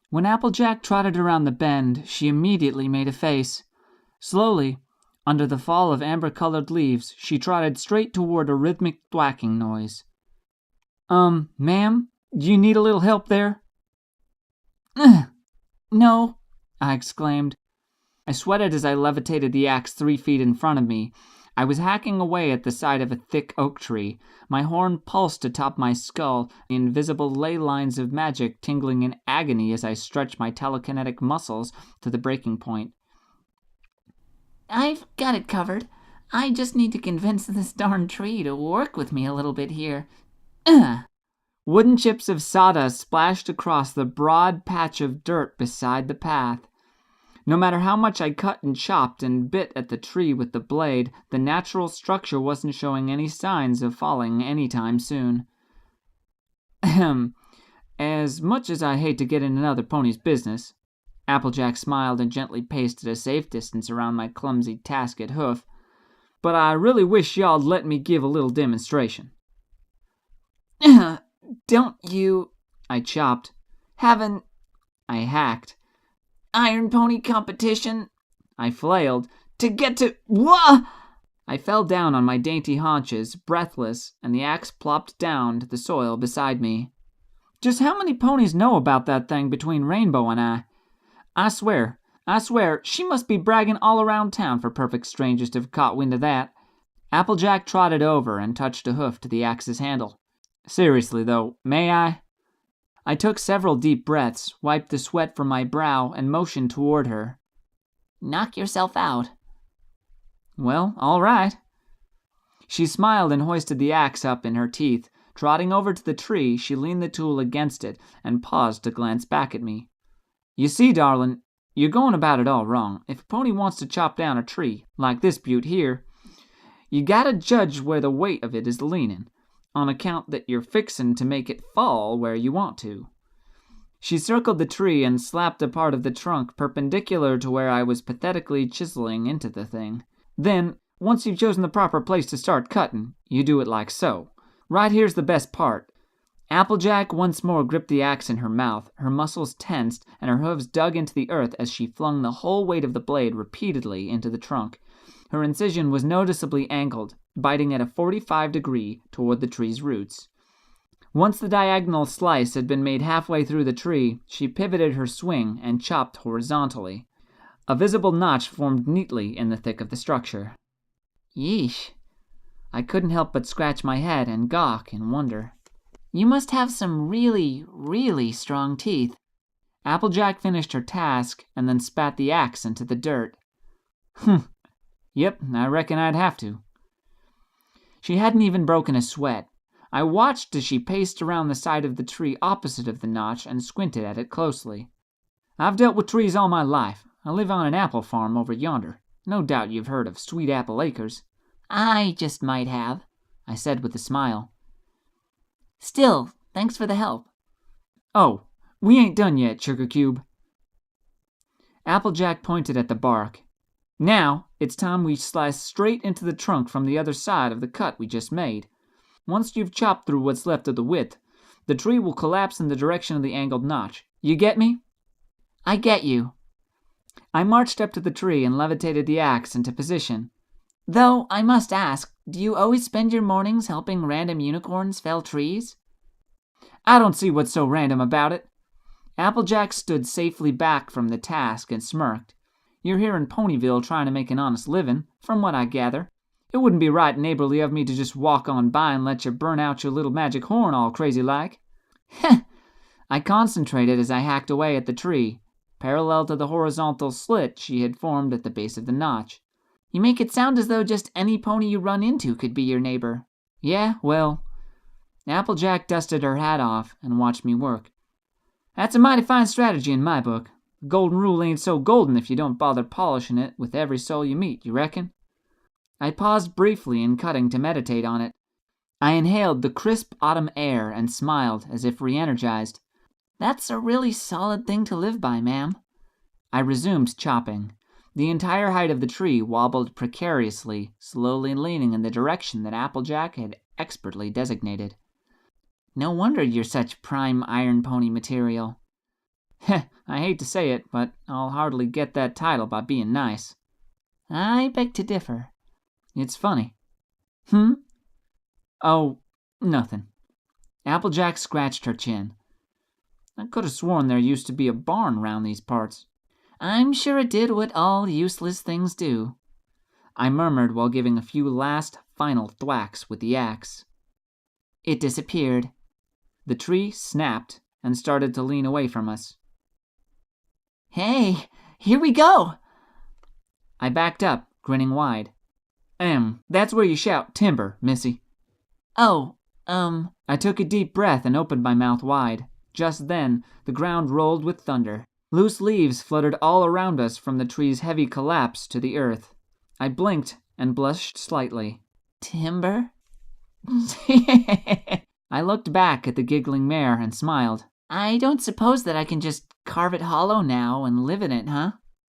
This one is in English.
When Applejack trotted around the bend, she immediately made a face. Slowly, under the fall of amber-colored leaves, she trotted straight toward a rhythmic thwacking noise. Ma'am, do you need a little help there?" "No," I exclaimed. I sweated as I levitated the axe 3 feet in front of me. I was hacking away at the side of a thick oak tree. My horn pulsed atop my skull, the invisible ley lines of magic tingling in agony as I stretched my telekinetic muscles to the breaking point. "I've got it covered. I just need to convince this darn tree to work with me a little bit here." Wooden chips of sawdust splashed across the broad patch of dirt beside the path. No matter how much I cut and chopped and bit at the tree with the blade, the natural structure wasn't showing any signs of falling anytime soon. Ahem. As much as I hate to get in another pony's business, Applejack smiled and gently paced at a safe distance around my clumsy tasket hoof, but I really wish y'all'd let me give a little demonstration. "Don't you," I chopped. I hacked. "Iron Pony competition?" I flailed. "To get to... Wah!" I fell down on my dainty haunches, breathless, and the axe plopped down to the soil beside me. Just how many ponies know about that thing between Rainbow and I? I swear, she must be bragging all around town for perfect strangers to have caught wind of that. Applejack trotted over and touched a hoof to the axe's handle. Seriously, though, may I? I took several deep breaths, wiped the sweat from my brow, and motioned toward her. "Knock yourself out." "Well, all right." She smiled and hoisted the axe up in her teeth. Trotting over to the tree, she leaned the tool against it and paused to glance back at me. "You see, darling, you're going about it all wrong. If a pony wants to chop down a tree, like this butte here, you gotta judge where the weight of it is leaning, on account that you're fixin' to make it fall where you want to." She circled the tree and slapped a part of the trunk perpendicular to where I was pathetically chiseling into the thing. Then, once you've chosen the proper place to start cutting, you do it like so. Right here's the best part. Applejack once more gripped the axe in her mouth, her muscles tensed, and her hooves dug into the earth as she flung the whole weight of the blade repeatedly into the trunk. Her incision was noticeably angled, biting at a 45-degree toward the tree's roots. Once the diagonal slice had been made halfway through the tree, she pivoted her swing and chopped horizontally. A visible notch formed neatly in the thick of the structure. Yeesh. I couldn't help but scratch my head and gawk in wonder. "You must have some really, really strong teeth." Applejack finished her task and then spat the axe into the dirt. Yep, I reckon I'd have to. She hadn't even broken a sweat. I watched as she paced around the side of the tree opposite of the notch and squinted at it closely. "I've dealt with trees all my life. I live on an apple farm over yonder. No doubt you've heard of Sweet Apple Acres." "I just might have," I said with a smile. "Still, thanks for the help." "Oh, we ain't done yet, Sugar Cube." Applejack pointed at the bark. "Now, it's time we slice straight into the trunk from the other side of the cut we just made. Once you've chopped through what's left of the width, the tree will collapse in the direction of the angled notch. You get me?" "I get you." I marched up to the tree and levitated the axe into position. "Though, I must ask, do you always spend your mornings helping random unicorns fell trees?" "I don't see what's so random about it." Applejack stood safely back from the task and smirked. "You're here in Ponyville trying to make an honest living, from what I gather. It wouldn't be right neighborly of me to just walk on by and let you burn out your little magic horn all crazy-like." I concentrated as I hacked away at the tree, parallel to the horizontal slit she had formed at the base of the notch. "You make it sound as though just any pony you run into could be your neighbor." "Yeah, well..." Applejack dusted her hat off and watched me work. "That's a mighty fine strategy in my book. The golden rule ain't so golden if you don't bother polishing it with every soul you meet, you reckon?" I paused briefly in cutting to meditate on it. I inhaled the crisp autumn air and smiled as if re-energized. "That's a really solid thing to live by, ma'am." I resumed chopping. The entire height of the tree wobbled precariously, slowly leaning in the direction that Applejack had expertly designated. "No wonder you're such prime iron pony material." Heh, I hate to say it, but I'll hardly get that title by being nice. I beg to differ. It's funny. Hmm? Oh, nothing. Applejack scratched her chin. I could have sworn there used to be a barn round these parts. I'm sure it did what all useless things do, I murmured while giving a few last, final thwacks with the axe. It disappeared. The tree snapped and started to lean away from us. Hey, here we go! I backed up, grinning wide. That's where you shout timber, missy. Oh, I took a deep breath and opened my mouth wide. Just then, the ground rolled with thunder. Loose leaves fluttered all around us from the tree's heavy collapse to the earth. I blinked and blushed slightly. timber? I looked back at the giggling mare and smiled. I don't suppose that I can just carve it hollow now and live in it, huh?